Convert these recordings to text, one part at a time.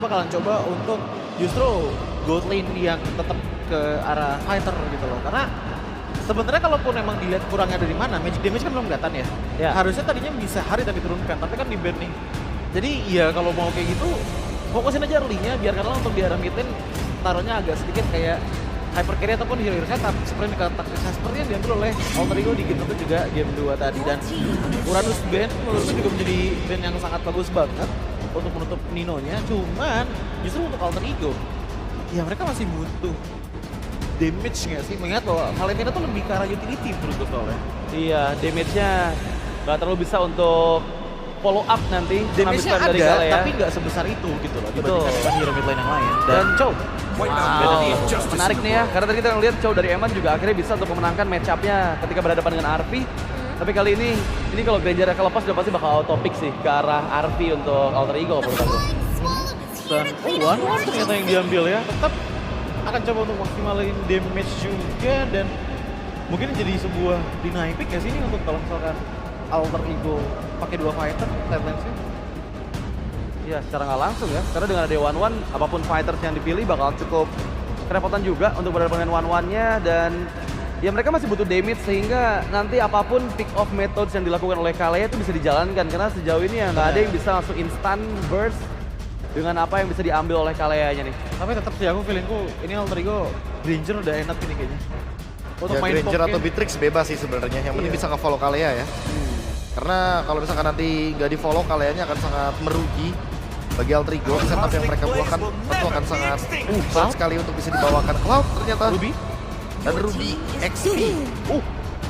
bakalan coba untuk justru gold lane yang tetap ke arah fighter gitu loh. Karena sebenarnya kalaupun emang dilihat kurangnya dari mana, magic damage kan belum kelihatan ya. Ya. Harusnya tadinya bisa hari tapi turunkan, tapi kan di ban nih. Jadi ya kalau mau kayak gitu, fokusin aja early-nya, biarkanlah untuk di arah mid lane taruhnya agak sedikit kayak hyper carry ataupun hero-hero setup seperti seperti yang diambil oleh Alter Ego di game 1 juga game 2 tadi. Dan Uranus band menurutku juga menjadi band yang sangat bagus banget untuk menutup Nino-nya. Cuman justru untuk Alter Ego, ya mereka masih butuh damage nggak sih? Mengingat bahwa Valentina tuh lebih ke arah utility menurut gue soalnya. Iya, damage-nya nggak terlalu bisa untuk follow up nanti. Damage-nya habis dari ada, Galea. tapi nggak sebesar itu gitu loh Betul. dibandingkan dengan hero mid lane yang lain. Dan Chow. Wow, Menarik nih ya, karena tadi kita ngeliat Chow dari Eman juga akhirnya bisa untuk memenangkan match up-nya ketika berhadapan dengan Arvi. Tapi kali ini kalau Granger kelepas udah pasti bakal auto pick sih ke arah Arvi untuk Alter Ego menurut aku. dan one ternyata yang diambil ya, tetap akan coba untuk maksimalin damage juga. Dan mungkin jadi sebuah deny pick nggak sih ini untuk kalau misalkan Alter Ego pakai dua fighter timelines-nya? Iya, secara nggak langsung ya, karena dengan ada one-one, apapun fighters yang dipilih bakal cukup kerepotan juga untuk berhadapan dengan one-one-nya. Dan ya mereka masih butuh damage sehingga nanti apapun pick off methods yang dilakukan oleh Galea itu bisa dijalankan. Karena sejauh ini ya nggak ada yang bisa langsung instant burst dengan apa yang bisa diambil oleh Galea-nya nih. Tapi tetap sih aku feelingku ini Alter Ego Granger udah enak ini kayaknya. Untuk Ya main Granger top atau game. Beatrix bebas sih sebenarnya. Yang penting Iya. bisa nge-follow Galea ya. Karena kalau misalkan nanti nggak di-follow, Galeanya akan sangat merugi. Bagi Alter Ego, setup yang mereka buahkan tentu akan sangat berat sekali untuk bisa dibawakan. Cloud ternyata. Ruby? Dan Ruby XP.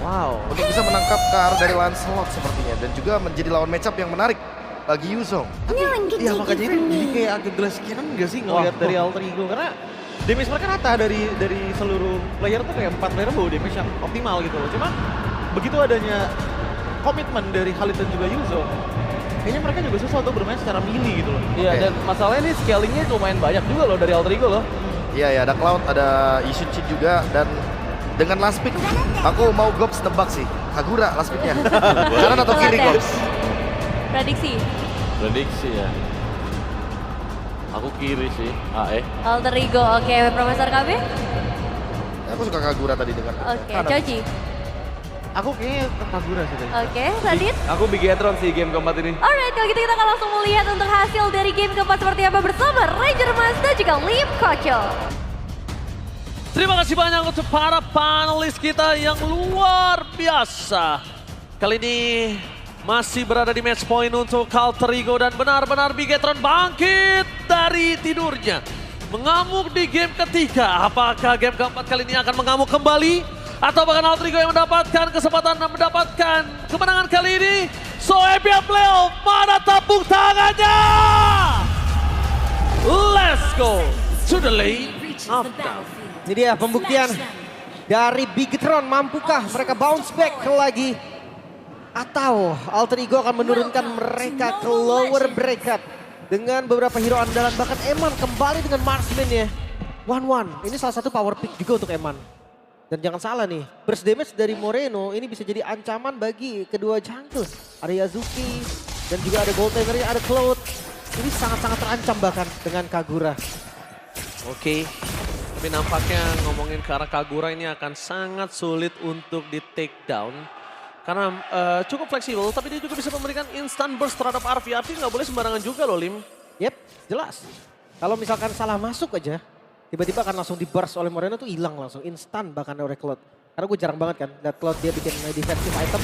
Wow. Untuk bisa menangkap ke arah dari Lancelot sepertinya. Dan juga menjadi lawan matchup yang menarik bagi Yuzong. Iya makanya ini jadi kayak agak gelas kanan nggak sih ngelihat dari Alter Ego. Karena damage mereka rata dari seluruh player tuh kayak 4 player bawa damage yang optimal gitu loh. Cuma begitu adanya komitmen dari Khalid dan juga Yuzong, kayaknya mereka juga susah untuk bermain secara melee gitu loh. Iya, Oke. dan masalahnya ini scalingnya lumayan banyak juga loh dari Alter Ego loh. Iya ya, ada Cloud, ada Yushin juga. Dan dengan last pick, aku mau Gops nebak sih. Kagura last picknya. Kanan atau kiri Telat ya? Gops? Prediksi. Prediksi ya. Aku kiri sih, AE. Alter Ego, oke. Profesor KB? Aku suka Kagura tadi dengan Oke, kanan. Choji? Aku kayaknya tetap Kagura sih tadi. Oke, Radit? Aku Bigetron sih game keempat ini. Alright, kalau gitu kita akan langsung melihat untuk hasil dari game keempat seperti apa bersama Ranger Mas dan juga Lim Kocho. Terima kasih banyak untuk para panelis kita yang luar biasa. Kali ini masih berada di match point untuk Alter Ego dan benar-benar Bigetron bangkit dari tidurnya. Mengamuk di game ketiga. Apakah game keempat kali ini akan mengamuk kembali? Atau bahkan Alter Ego yang mendapatkan kesempatan mendapatkan kemenangan kali ini? So happy Pleo, mana tepuk tangannya? Let's go to the lane of down. Ini dia pembuktian dari Bigetron. Mampukah mereka bounce back lagi? Atau Alter Ego akan menurunkan mereka ke lower bracket dengan beberapa hero andalan. Bahkan Eman kembali dengan marksman-nya. 1-1. Ini salah satu power pick juga untuk Eman. Dan jangan salah nih, burst damage dari Moreno ini bisa jadi ancaman bagi kedua jungle. Ada Yazuki dan juga ada Goldhanger, ada Cloud. Ini sangat-sangat terancam bahkan dengan Kagura. Oke, tapi nampaknya ngomongin ke arah Kagura ini akan sangat sulit untuk di take down. Karena cukup fleksibel, tapi dia juga bisa memberikan instant burst terhadap Arvi. Arvi nggak boleh sembarangan juga loh, Lim. Yep, jelas. Kalau misalkan salah masuk aja, tiba-tiba akan langsung di-burst oleh Moreno tuh hilang langsung. Instan bahkan oleh Cloud. Karena gue jarang banget kan lihat Cloud dia bikin defensive item.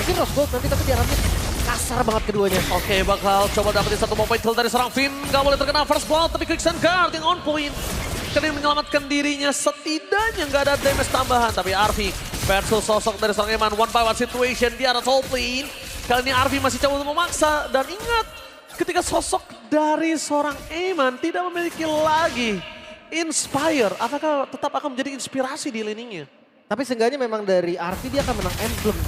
Mungkin Rose Gold nanti tapi diarahin kasar banget keduanya. Oke, bakal coba dapetin satu point kill dari seorang Finn. Nggak boleh terkena first blood, tapi Quicksand Guard yang on point. Karena dia menyelamatkan dirinya, setidaknya nggak ada damage tambahan. Tapi Arvi versus sosok dari seorang Eman, 1-by-1 situation di arah top lane. Kali ini Arvi masih coba untuk memaksa. Dan ingat, ketika sosok dari seorang Eman tidak memiliki lagi Inspire, apakah tetap akan menjadi inspirasi di laningnya? Tapi seenggaknya memang dari Arvi dia akan menang emblem.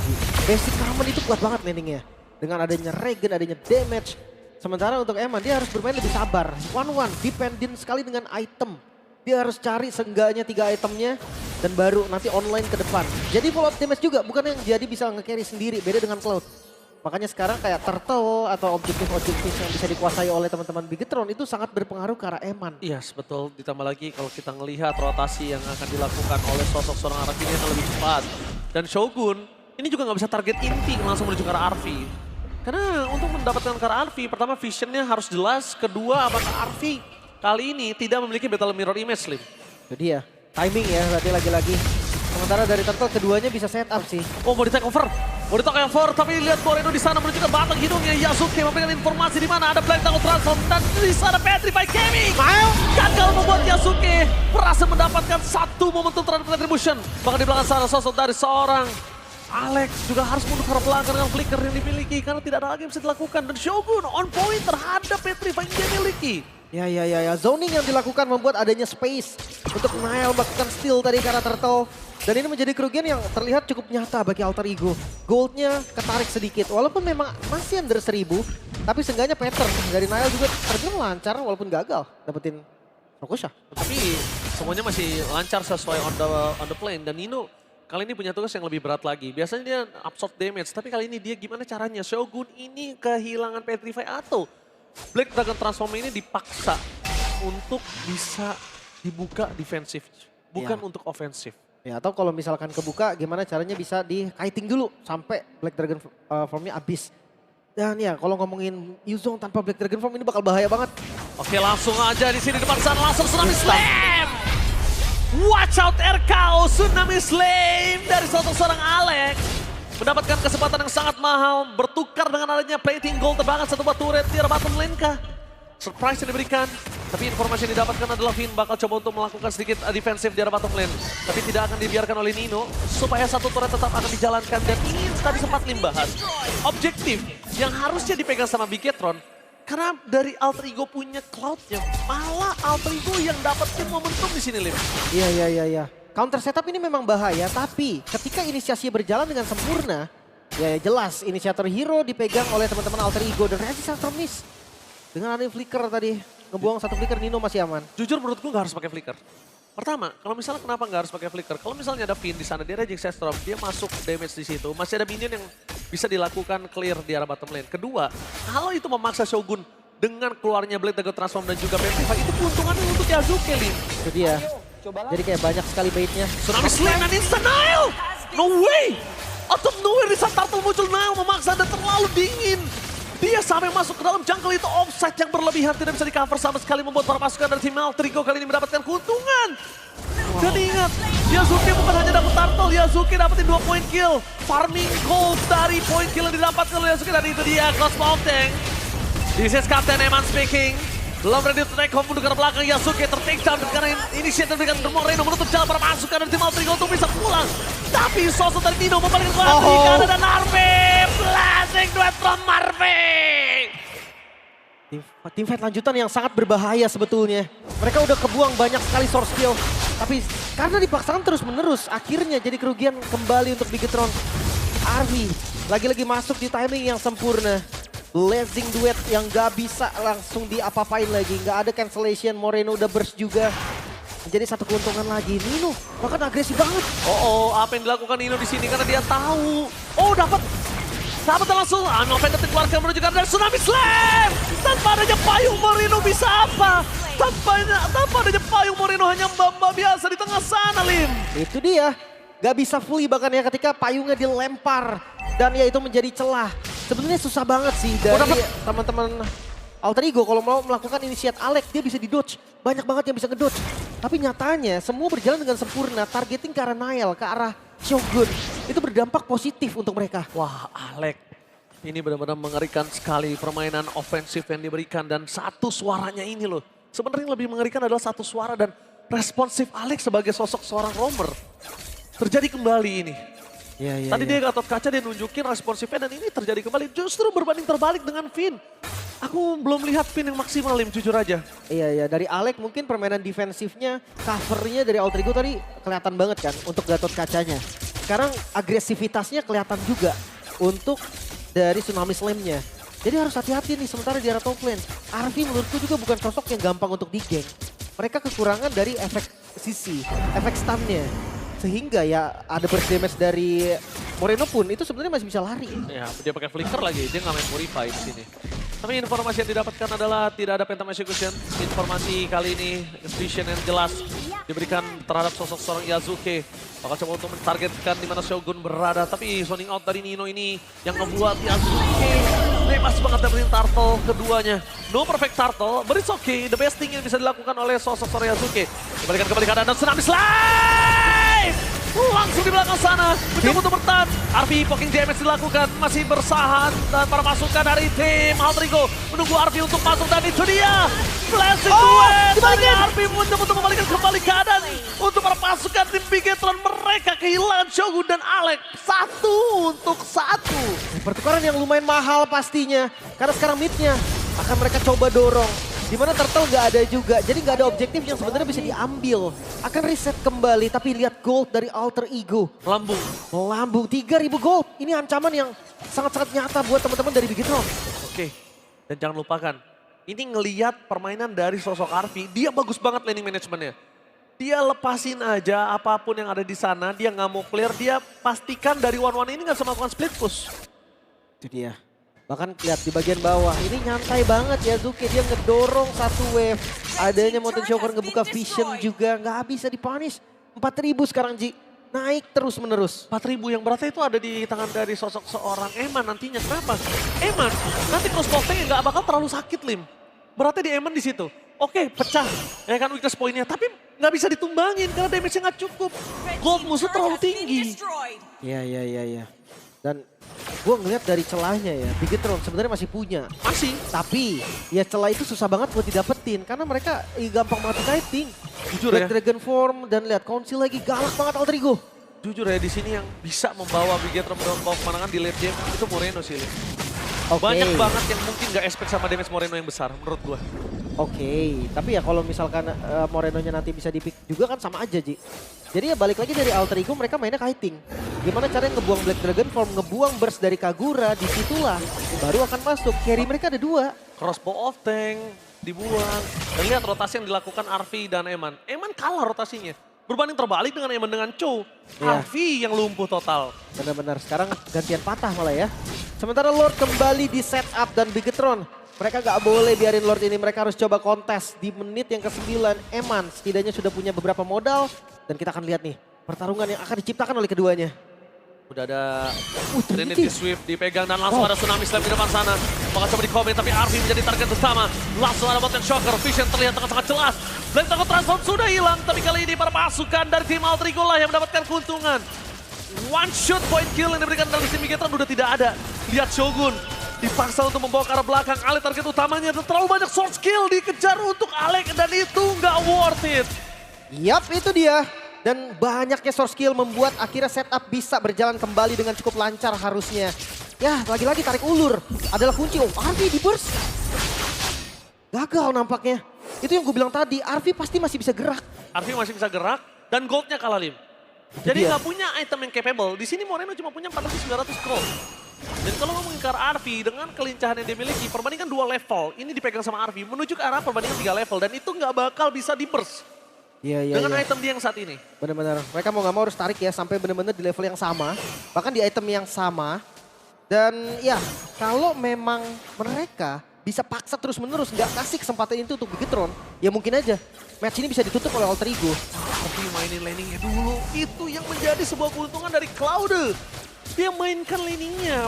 Basic common itu kuat banget landingnya. Dengan adanya regen, adanya damage. Sementara untuk Eman dia harus bermain lebih sabar. 1-1, dependent sekali dengan item. Dia harus cari seenggaknya 3 itemnya dan baru nanti online ke depan. Jadi follow up damage juga, bukan yang jadi bisa nge-carry sendiri, beda dengan Cloud. Makanya sekarang kayak turtle atau objektif-objektif yang bisa dikuasai oleh teman-teman Bigetron itu sangat berpengaruh ke arah Eman. Iya, betul. Ditambah lagi kalau kita ngelihat rotasi yang akan dilakukan oleh sosok seorang Arfi ini akan lebih cepat. Dan Shogun ini juga nggak bisa target inti langsung menuju ke arah Arfi. Karena untuk mendapatkan ke arah Arfi, pertama visionnya harus jelas. Kedua, apakah Arfi kali ini tidak memiliki Battle Mirror Image, Lim? Jadi ya, timing ya berarti lagi-lagi. Sementara dari turtle keduanya bisa setup sih. Oh, mau di take over. Mau di take over, tapi lihat Moreno di sana menuju ke batang hidungnya. Yasuke memberikan informasi di mana ada Black Dragon Transform. Dan di sana Petrify Gaming. Gagal membuat Yasuke berhasil mendapatkan satu momentum terhadap Retribution. Bahkan di belakang sana sosok dari seorang Alex juga harus mundur ke belakang dengan flicker yang dimiliki. Karena tidak ada lagi yang bisa dilakukan. Dan Shogun on point terhadap Petrify yang dia miliki. Ya. Zoning yang dilakukan membuat adanya space untuk Nile melakukan steal tadi karena turtle. Dan ini menjadi kerugian yang terlihat cukup nyata bagi Alter Ego. Goldnya ketarik sedikit, walaupun memang masih under 1000. Tapi seenggaknya pattern dari Nile juga terjun lancar walaupun gagal dapetin Rokusha. Tapi semuanya masih lancar sesuai on the plane. Dan Nino kali ini punya tugas yang lebih berat lagi. Biasanya dia absorb damage, tapi kali ini dia gimana caranya? Shogun ini kehilangan Petrify atau Black Dragon Transform ini dipaksa untuk bisa dibuka defensif, bukan untuk ofensif. Ya, atau kalau misalkan kebuka gimana caranya bisa di kiting dulu sampai Black Dragon Formnya habis. Dan ya kalau ngomongin Yuzong tanpa Black Dragon Form ini bakal bahaya banget. Oke, langsung aja di sini depan sana langsung Tsunami Slam. Watch out RKO Tsunami Slam dari seorang Alex. Mendapatkan kesempatan yang sangat mahal bertukar dengan adanya plating gold terbakar satu buah turret di bottom lane kah? Surprise yang diberikan, tapi informasi yang didapatkan adalah Finn bakal coba untuk melakukan sedikit defensif di arah bottom lane. Tapi tidak akan dibiarkan oleh Nino, supaya satu turret tetap akan dijalankan. Dan ini tadi sempat Lim bahas, objektif yang harusnya dipegang sama Bigetron, karena dari Alter Ego punya cloud-nya, malah Alter Ego yang dapetin momentum di sini, Lim. Iya. Counter setup ini memang bahaya, tapi ketika inisiasi berjalan dengan sempurna, ya jelas inisiator hero dipegang oleh teman-teman Alter Ego dan Resistance Miss. Dengan ada flicker tadi, ngebuang satu flicker, Nino masih aman. Jujur menurutku nggak harus pakai flicker. Pertama, kalau misalnya kenapa nggak harus pakai flicker? Kalau misalnya ada Finn di sana, dia reject Sestrom, dia masuk damage di situ, masih ada minion yang bisa dilakukan clear di arah bottom lane. Kedua, kalau itu memaksa Shogun dengan keluarnya Blade Dragon Transform dan juga Petrify, itu keuntungannya untuk Yasuke, Lin. Itu dia. Jadi kayak banyak sekali baitnya. Tsunami Slam dan Instant Nile! No way! Out of nowhere di saat Turtle muncul, Nile memaksa dan terlalu dingin. Dia sampai masuk ke dalam jungle itu offside yang berlebihan, tidak bisa di cover sama sekali, membuat para pasukan dari tim Alter Ego kali ini mendapatkan keuntungan. Dan ingat, Yasuke bukan hanya dapat turtle, Yasuke dapetin 2 point kill. Farming gold dari point kill yang didapatkan oleh Yasuke, dan itu dia Cross Mountain. This is Captain Eman speaking. Belum ready to take home, mundur ke belakang, Yasuke ter-take down karena inisiatif diberikan Moreno menutup jalan para pasukan dari tim Alter Ego untuk bisa pulang. Tapi sosok dari Nino membalikkan ke Afrika dan Arfi. Blazing duet from Arfi. Tim fight lanjutan yang sangat berbahaya sebetulnya. Mereka udah kebuang banyak sekali source kill. Tapi karena dipaksakan terus-menerus, akhirnya jadi kerugian kembali untuk Bigetron. Arfi lagi-lagi masuk di timing yang sempurna. Blazing duet yang gak bisa langsung diapa-apain lagi. Gak ada cancellation, Moreno udah burst juga. Menjadi satu keuntungan lagi. Nino bahkan agresif banget. Apa yang dilakukan Nino di sini karena dia tahu. Dapat langsung. Anoven dikeluarkan menuju ke arah Tsunami Slam. Tanpa adanya payung Moreno bisa apa? Tanpa adanya payung Moreno hanya mbak-mbak biasa di tengah sana, Lim. Itu dia. Gak bisa fully bahkan ya ketika payungnya dilempar. Dan ya itu menjadi celah. Sebenarnya susah banget sih dari teman-teman Alter Ego kalau mau melakukan initiate Alex, dia bisa di-dodge. Banyak banget yang bisa ngedodge. Tapi nyatanya semua berjalan dengan sempurna, targeting ke arah Nile, ke arah Shogun. Itu berdampak positif untuk mereka. Wah, Alex. Ini benar-benar mengerikan sekali permainan ofensif yang diberikan. Dan satu suaranya ini loh. Sebenarnya yang lebih mengerikan adalah satu suara dan responsif Alex sebagai sosok seorang roamer. Terjadi kembali ini. Tadi dia Gatot Kaca, dia nunjukin responsifnya dan ini terjadi kembali. Justru berbanding terbalik dengan Finn. Aku belum lihat Finn yang maksimal, Lim, jujur aja. Iya, dari Alex mungkin permainan defensifnya, covernya dari Alter Ego tadi kelihatan banget kan untuk Gatot Kacanya. Sekarang agresivitasnya kelihatan juga untuk dari Tsunami Slam-nya. Jadi harus hati-hati nih sementara di arah top lane. Arfi menurutku juga bukan sosok yang gampang untuk di-gank. Mereka kekurangan dari efek sisi, efek stun-nya. Sehingga ya ada burst damage dari Moreno pun itu sebenarnya masih bisa lari. Ya, dia pakai flicker lagi, dia nggak main Purify di sini. Tapi informasi yang didapatkan adalah tidak ada Phantom Execution. Informasi kali ini, vision yang jelas diberikan terhadap sosok seorang Yazuke. Bakal coba untuk mentargetkan di mana Shogun berada. Tapi zoning out dari Nino ini yang ngebuat Yazuke bebas banget dapetin turtle keduanya. No perfect turtle, but it's okay. The best thing yang bisa dilakukan oleh sosok seorang Yazuke. Kembalikan kembali keadaan dan tsunami slide! Langsung di belakang sana, mencoba untuk bertahan. Arvi poking damage dilakukan, masih bersahan. Dan para pasukan dari tim Alter Ego menunggu Arvi untuk masuk dan itu dia. Blessing duet dari Arvi mencoba untuk membalikan kembali keadaan. Untuk para pasukan tim Bigetron, mereka kehilangan Shogun dan Alex 1-1. Pertukaran yang lumayan mahal pastinya. Karena sekarang midnya akan mereka coba dorong. Dimana Turtle nggak ada juga, jadi nggak ada objektif yang sebenarnya bisa diambil. Akan reset kembali, tapi lihat gold dari Alter Ego. Lambung. Melambung 3.000 gold. Ini ancaman yang sangat-sangat nyata buat teman-teman dari Bigetron. Oke, dan jangan lupakan, ini ngelihat permainan dari sosok Arvi, dia bagus banget laning managementnya. Dia lepasin aja apapun yang ada di sana, dia nggak mau clear, dia pastikan dari one-one ini nggak bisa melakukan split push. Itu dia. Bahkan lihat di bagian bawah, ini nyantai banget ya Yazuke. Dia ngedorong satu wave. Adanya Mountain Shocker ngebuka vision juga, nggak bisa dipunish. 4.000 sekarang Ji, naik terus menerus. 4.000 yang beratnya itu ada di tangan dari sosok seorang Eman nantinya. Kenapa? Eman nanti cross posting nggak bakal terlalu sakit Lim. Beratnya di Eman di situ. Oke, pecah. Ya kan weakness pointnya, tapi nggak bisa ditumbangin karena damage-nya nggak cukup. Gold musuh terlalu tinggi. Iya. Dan gue ngeliat dari celahnya ya, Bigetron sebenarnya masih punya. Masih. Tapi ya celah itu susah banget buat didapetin karena mereka gampang banget kiting. Jujur Black ya. Dragon Form dan lihat Council lagi galak banget Alter Ego. Jujur ya, di sini yang bisa membawa Bigetron ke kemenangan di late game itu Moreno sih. Lim. Oke. Banyak banget yang mungkin gak expect sama damage Moreno yang besar menurut gua. Oke, tapi ya kalau misalkan Morenonya nanti bisa di-pick juga kan sama aja Ji. Jadi ya balik lagi dari Alter Ego mereka mainnya kiting. Gimana caranya ngebuang Black Dragon Form, ngebuang burst dari Kagura, disitulah baru akan masuk. Carry mereka ada 2. Crossbow of Tank dibuang. Dan lihat rotasi yang dilakukan Arvi dan Eman. Eman kalah rotasinya. Berbanding terbalik dengan Eman dengan Cho. Iya. Arvi yang lumpuh total. Benar-benar sekarang gantian patah malah ya. Sementara Lord kembali di setup dan Bigetron. Mereka gak boleh biarin Lord ini, mereka harus coba kontes di menit yang ke-9. Eman setidaknya sudah punya beberapa modal. Dan kita akan lihat nih pertarungan yang akan diciptakan oleh keduanya. Udah ada Trinity Trinity Swift dipegang dan langsung ada Tsunami Slam di depan sana. Bakal coba di-comment tapi Arvi menjadi target utama. Langsung ada Mountain Shocker, Vision terlihat sangat jelas. Black Dragon Transform sudah hilang, tapi kali ini para pasukan dari tim Alter Ego lah yang mendapatkan keuntungan. One shot point kill yang diberikan dari tim Bigetron udah tidak ada. Lihat Shogun dipaksa untuk membawa ke arah belakang. Alek target utamanya ada terlalu banyak sword skill dikejar untuk Alek dan itu nggak worth it. Yap, itu dia. Dan banyaknya source skill membuat akhirnya setup bisa berjalan kembali dengan cukup lancar harusnya. Ya, lagi-lagi tarik ulur adalah kunci. Oh, Arvi di burst. Gagal nampaknya. Itu yang gue bilang tadi, Arvi pasti masih bisa gerak. Arvi masih bisa gerak dan goldnya kalah Lim. Jadi nggak punya item yang capable. Di sini Moreno cuma punya 400-900 gold. Dan kalau ngomongin ke arah Arvi dengan kelincahan yang dia miliki, perbandingan 2 level, ini dipegang sama Arvi menuju ke arah perbandingan 3 level dan itu nggak bakal bisa di burst. Iya. Dengan item dia yang saat ini. Benar-benar. Mereka mau nggak mau harus tarik ya sampai benar-benar di level yang sama. Bahkan di item yang sama. Dan ya kalau memang mereka bisa paksa terus-menerus nggak kasih kesempatan itu untuk Bigetron. Ya mungkin aja match ini bisa ditutup oleh Alter Ego. Tapi mainin laningnya dulu. Itu yang menjadi sebuah keuntungan dari Cloud. Dia mainkan laningnya.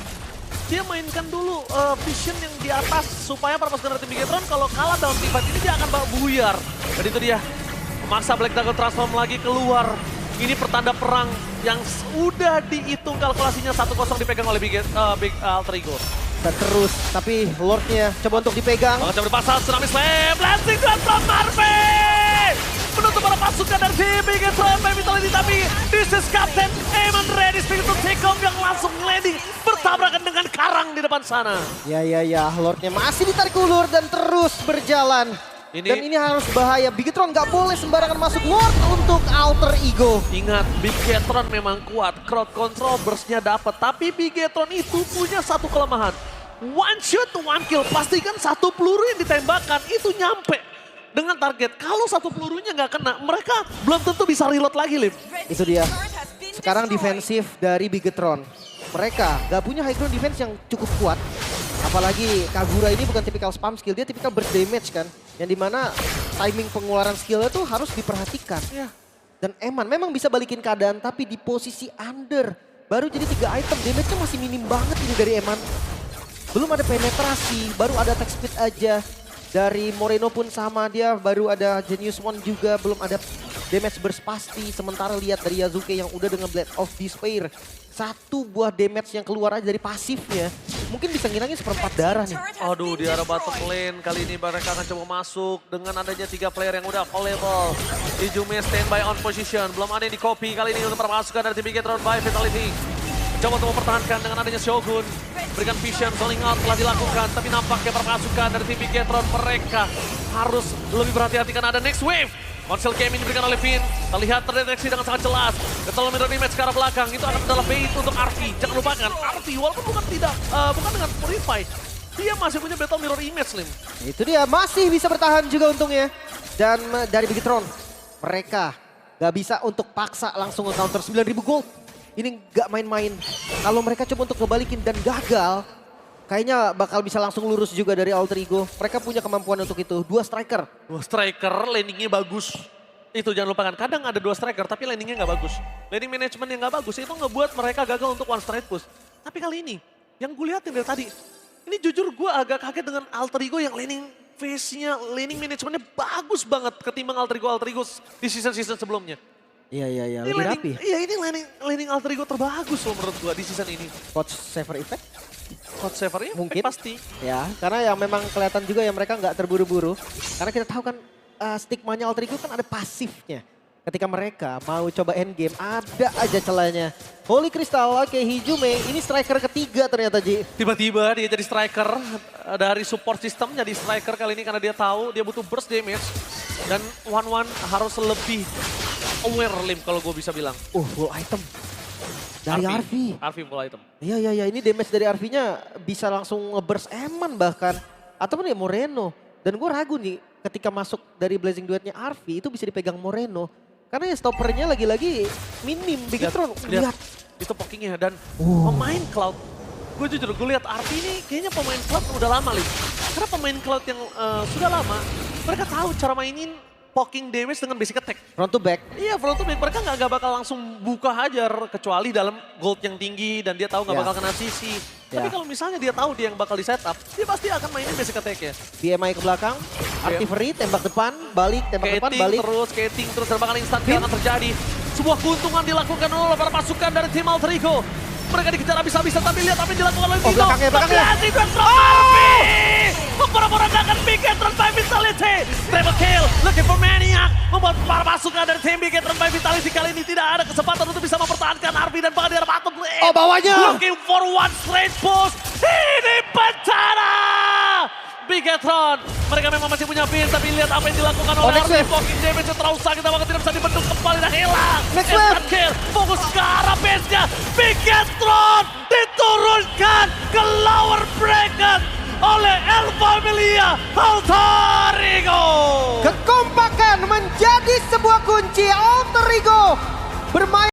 Dia mainkan dulu vision yang di atas. Supaya para pasukan dari tim Bigetron kalau kalah dalam team fight ini dia akan bawa buyar. Dan itu dia. Memaksa Black Dragon Transform lagi keluar. Ini pertanda perang yang sudah dihitung kalkulasinya 1-0 dipegang oleh Big Alter Ego. Dan terus, tapi Lordnya coba untuk dipegang. Bakal coba dipasang, Tsunami Slam, Blessing Transform Marve! Menutup para pasukan dari tim Bigetron, Vitality, tapi this is Captain Eman ready to take off yang langsung landing bertabrakan dengan karang di depan sana. Ya, Lordnya masih ditarik ulur dan terus berjalan. Dan ini harus bahaya, Bigetron nggak boleh sembarangan masuk Lord untuk Alter Ego. Ingat, Bigetron memang kuat, crowd control burst-nya dapat, tapi Bigetron itu punya satu kelemahan. One shot, one kill, pastikan satu peluru yang ditembakkan itu nyampe dengan target. Kalau satu pelurunya nggak kena, mereka belum tentu bisa reload lagi, Lim. Itu dia. sekarang defensif dari Bigetron. Mereka gak punya high ground defense yang cukup kuat. Apalagi Kagura ini bukan tipikal spam skill, dia tipikal burst damage kan. Yang dimana timing pengeluaran skillnya tuh harus diperhatikan. Dan Eman memang bisa balikin keadaan tapi di posisi under. Baru jadi 3 item, damage-nya masih minim banget ini dari Eman. Belum ada penetrasi, baru ada attack speed aja. Dari Moreno pun sama, dia baru ada Genius One juga, belum ada damage burst pasti. Sementara lihat dari Yazuke yang udah dengan Blade of Despair. 1 buah damage yang keluar aja dari pasifnya. Mungkin bisa ngilangin 1/4 darah nih. Aduh, di arah bottom lane kali ini mereka akan coba masuk dengan adanya 3 player yang udah available. Ijume standby on position, belum ada yang di copy kali ini untuk permasukan dari tim Bigetron by Vitality. Coba untuk mempertahankan dengan adanya Shogun. Berikan vision, zoning out telah dilakukan. Tapi nampaknya permasukan dari tim Bigetron mereka harus lebih berhati-hati karena ada next wave. Konsel game ini diberikan oleh Finn. Terlihat terdeteksi dengan sangat jelas. Ketel mirror image ke arah belakang. Itu akan adalah bait untuk Arfi. Jangan lupakan, Arfi walaupun bukan dengan Purify. Dia masih punya battle mirror image, Lim. Itu dia, masih bisa bertahan juga untungnya. Dan dari Bigetron, mereka gak bisa untuk paksa langsung nge-counter 9.000 gold. Ini gak main-main. Kalau mereka coba untuk ngebalikin dan gagal, kayaknya bakal bisa langsung lurus juga dari Alter Ego. Mereka punya kemampuan untuk itu. 2 striker. 2 striker, landingnya bagus. Itu jangan lupakan, kadang ada 2 striker tapi landingnya nggak bagus. Landing management yang nggak bagus itu ngebuat mereka gagal untuk one straight push. Tapi kali ini, yang gue liatin dari tadi, ini jujur gue agak kaget dengan Alter Ego yang landing phase-nya, landing managementnya bagus banget ketimbang Alter Ego di season-season sebelumnya. Iya, Ini lebih rapi. Iya, ini landing Alter Ego terbagus loh menurut gue di season ini. Coach Saver Effect? Coach Saver Mungkin. pasti. Ya, karena yang memang kelihatan juga ya mereka nggak terburu-buru. Karena kita tahu kan stigmanya Alter Ego kan ada pasifnya. Ketika mereka mau coba endgame, ada aja celahnya. Holy Crystal, oke Hijume, ini striker ketiga ternyata Ji. Tiba-tiba dia jadi striker dari support system jadi striker kali ini karena dia tahu dia butuh burst damage. Dan one harus lebih aware Lim kalau gue bisa bilang. Full item. Dari Arfi. Arfi full item. Iya, ini damage dari Arfi-nya bisa langsung nge-burst Eman bahkan. Ataupun ya Moreno. Dan gue ragu nih ketika masuk dari Blazing Duet-nya Arfi itu bisa dipegang Moreno. Karena ya stoppernya lagi-lagi minim. Bigetron, lihat. Itu pokingnya dan pemain Cloud. Gue jujur, gue lihat Arfi ini kayaknya pemain Cloud udah lama Lim. Karena pemain Cloud yang sudah lama, mereka tahu cara mainin poking damage dengan basic attack. Front to back. Iya, front to back. Mereka nggak bakal langsung buka hajar kecuali dalam gold yang tinggi dan dia tahu nggak bakal kena CC. Tapi kalau misalnya dia tahu dia yang bakal di setup, dia pasti akan mainin basic attack-nya. BMI ke belakang, artillery, tembak depan, balik, tembak depan, balik. Skating terus, dan bakal instan akan terjadi. Sebuah keuntungan dilakukan oleh para pasukan dari tim Alter Ego. Mereka dikejar habis-habisan tapi lihat apa yang dilakukan oleh Vino. Belakangnya. Memperagakan Bigetron by Vitality. Triple kill, looking for Maniac. Membuat para pasukan dari tim Bigetron by Vitality kali ini tidak ada kesempatan untuk bisa mempertahankan Arfi dan bahkan di arah bottom lane. Bawahnya. Looking for one straight push. Ini bencana. Bigetron, mereka memang masih punya pin, tapi lihat apa yang dilakukan oleh Arfi. Poking damage terlalu sakit, bahkan tidak bisa dibendung kembali dan hilang. Instant kill, fokus ke arah base-nya. Bigetron diturunkan ke lower bracket oleh El Familia Alter Ego. Kekompakan menjadi sebuah kunci. Alter Ego bermain